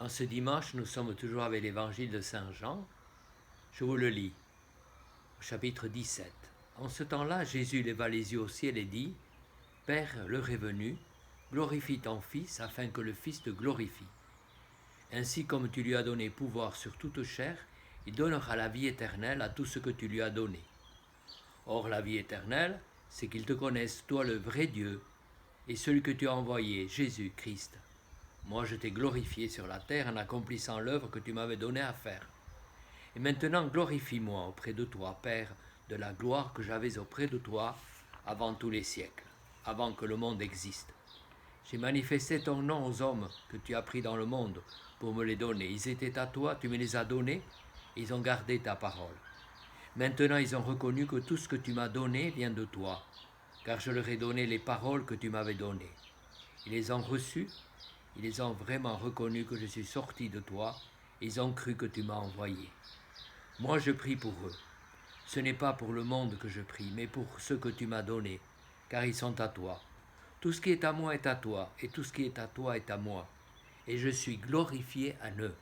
En ce dimanche, nous sommes toujours avec l'évangile de Saint Jean. Je vous le lis, au chapitre 17. En ce temps-là, Jésus leva les yeux au ciel et dit : Père, l'heure est venue, glorifie ton Fils, afin que le Fils te glorifie. Ainsi comme tu lui as donné pouvoir sur toute chair, il donnera la vie éternelle à tout ce que tu lui as donné. Or, la vie éternelle, c'est qu'ils te connaissent, toi le vrai Dieu, et celui que tu as envoyé, Jésus-Christ. Moi, je t'ai glorifié sur la terre en accomplissant l'œuvre que tu m'avais donnée à faire. Et maintenant, glorifie-moi auprès de toi, Père, de la gloire que j'avais auprès de toi avant tous les siècles, avant que le monde existe. J'ai manifesté ton nom aux hommes que tu as pris dans le monde pour me les donner. Ils étaient à toi, tu me les as donnés, et ils ont gardé ta parole. Maintenant, ils ont reconnu que tout ce que tu m'as donné vient de toi, car je leur ai donné les paroles que tu m'avais données. Ils les ont reçues, ils ont vraiment reconnu que je suis sorti de toi, et ils ont cru que tu m'as envoyé. Moi, je prie pour eux. Ce n'est pas pour le monde que je prie, mais pour ceux que tu m'as donnés, car ils sont à toi. Tout ce qui est à moi est à toi, et tout ce qui est à toi est à moi, et je suis glorifié en eux.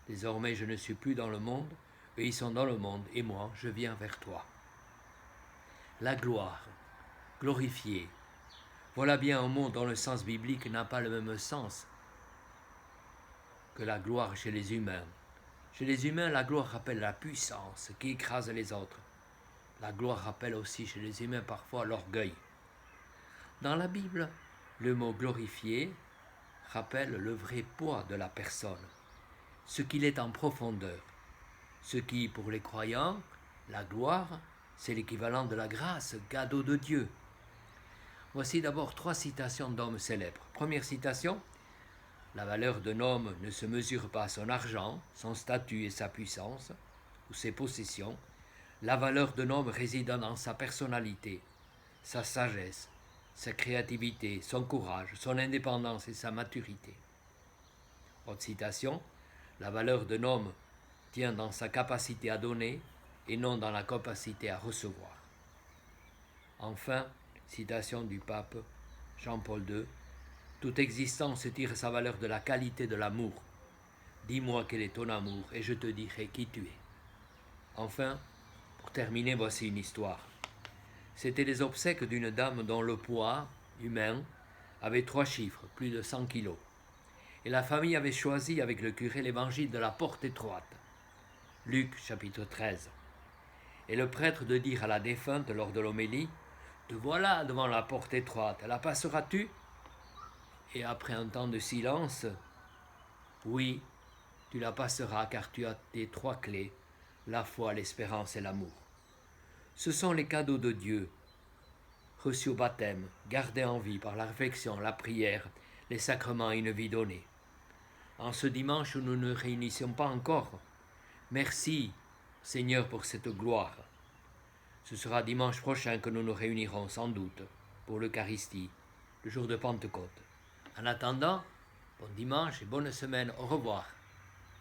Désormais, je ne suis plus dans le monde, eux ils sont dans le monde, et moi, je viens vers toi. La gloire, glorifier. Voilà bien un mot dont le sens biblique n'a pas le même sens que la gloire chez les humains. Chez les humains, la gloire rappelle la puissance qui écrase les autres. La gloire rappelle aussi chez les humains parfois l'orgueil. Dans la Bible, le mot glorifier rappelle le vrai poids de la personne, ce qu'il est en profondeur. Ce qui, pour les croyants, la gloire, c'est l'équivalent de la grâce, cadeau de Dieu. Voici d'abord 3 citations d'hommes célèbres. Première citation : la valeur d'un homme ne se mesure pas à son argent, son statut et sa puissance, ou ses possessions. La valeur d'un homme réside dans sa personnalité, sa sagesse, sa créativité, son courage, son indépendance et sa maturité. Autre citation : la valeur d'un homme tient dans sa capacité à donner et non dans la capacité à recevoir. Enfin, citation du pape Jean-Paul II : toute existence tire sa valeur de la qualité de l'amour. Dis-moi quel est ton amour et je te dirai qui tu es. Enfin, pour terminer, voici une histoire. C'était les obsèques d'une dame dont le poids humain avait 3 chiffres, plus de 100 kilos. Et la famille avait choisi avec le curé l'évangile de la porte étroite. Luc chapitre 13. Et le prêtre de dire à la défunte lors de l'homélie : te voilà devant la porte étroite, la passeras-tu ? Et après un temps de silence : oui, tu la passeras car tu as tes 3 clés, la foi, l'espérance et l'amour. Ce sont les cadeaux de Dieu, reçus au baptême, gardés en vie par la réflexion, la prière, les sacrements et une vie donnée. En ce dimanche où nous ne réunissions pas encore, merci Seigneur pour cette gloire. Ce sera dimanche prochain que nous nous réunirons sans doute pour l'Eucharistie, le jour de Pentecôte. En attendant, bon dimanche et bonne semaine, au revoir.